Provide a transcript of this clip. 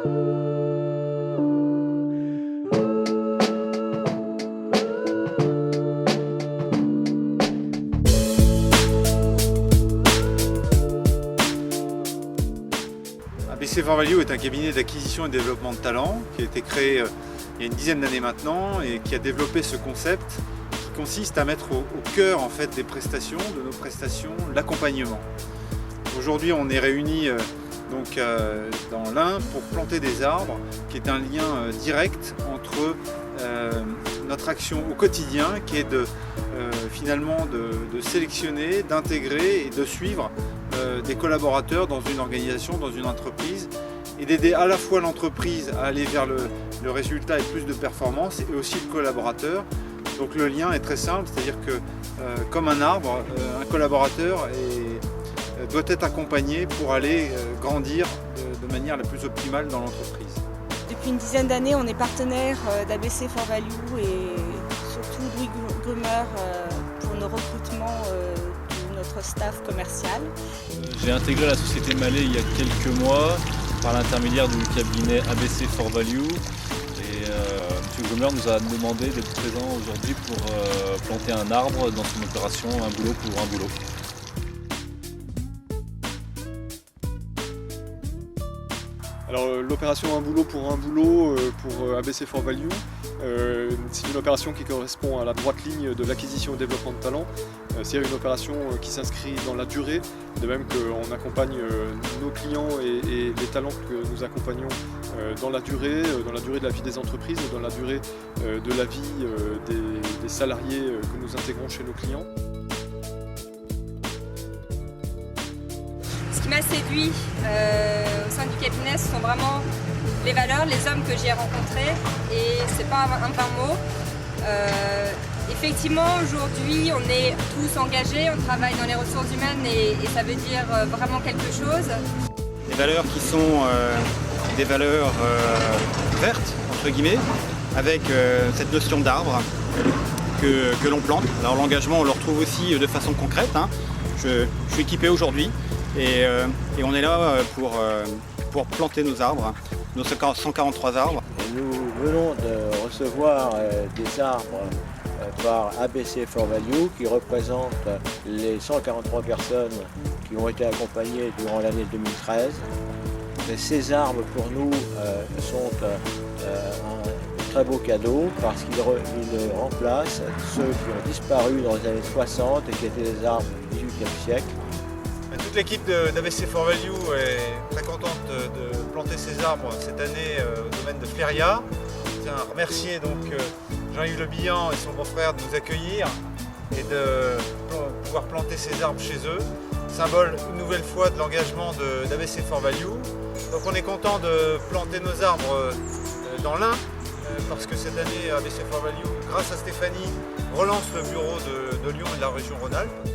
ABC4Value est un cabinet d'acquisition et de développement de talents qui a été créé il y a une dizaine d'années maintenant et qui a développé ce concept qui consiste à mettre au cœur en fait, des prestations, de nos prestations, l'accompagnement. Aujourd'hui, on est réunis dans l'Ain pour planter des arbres, qui est un lien direct entre notre action au quotidien, qui est finalement de sélectionner, d'intégrer et de suivre des collaborateurs dans une organisation, dans une entreprise, et d'aider à la fois l'entreprise à aller vers le résultat et plus de performance, et aussi le collaborateur. Donc le lien est très simple, c'est-à-dire que comme un arbre, un collaborateur doit être accompagné pour aller grandir de manière la plus optimale dans l'entreprise. Depuis une dizaine d'années, on est partenaire d'ABC4Value et surtout Louis Grumer pour nos recrutements de notre staff commercial. J'ai intégré la société Mallet il y a quelques mois par l'intermédiaire du cabinet ABC4Value. M. Grumer nous a demandé d'être présent aujourd'hui pour planter un arbre dans son opération Un boulot pour un boulot. Alors l'opération Un boulot pour ABC4Value, c'est une opération qui correspond à la droite ligne de l'acquisition et développement de talents. C'est une opération qui s'inscrit dans la durée, de même qu'on accompagne nos clients et les talents que nous accompagnons dans la durée de la vie des entreprises, dans la durée de la vie des salariés que nous intégrons chez nos clients. Ce qui m'a séduit au sein du cabinet, ce sont vraiment les valeurs, les hommes que j'y ai rencontrés, et c'est pas un vain mot. Effectivement, aujourd'hui, on est tous engagés, on travaille dans les ressources humaines et ça veut dire vraiment quelque chose. Des valeurs qui sont des valeurs vertes, entre guillemets, avec cette notion d'arbre que l'on plante. Alors l'engagement, on le retrouve aussi de façon concrète. Je suis équipé aujourd'hui et on est là pour planter nos arbres, nos 143 arbres. Nous venons de recevoir des arbres par ABC4Value qui représentent les 143 personnes qui ont été accompagnées durant l'année 2013. Et ces arbres pour nous sont un très beau cadeau parce qu'ils remplacent ceux qui ont disparu dans les années 60 et qui étaient des arbres du XVIIIe siècle. Toute l'équipe d'ABC4Value est très contente de planter ces arbres cette année au domaine de Fléria. Je tiens à remercier donc Jean-Yves Le Bihan et son beau-frère de nous accueillir et de pouvoir planter ces arbres chez eux. Symbole une nouvelle fois de l'engagement d'ABC4Value. Donc on est content de planter nos arbres dans l'Ain parce que cette année ABC4Value, grâce à Stéphanie, relance le bureau de Lyon et de la région Rhône-Alpes.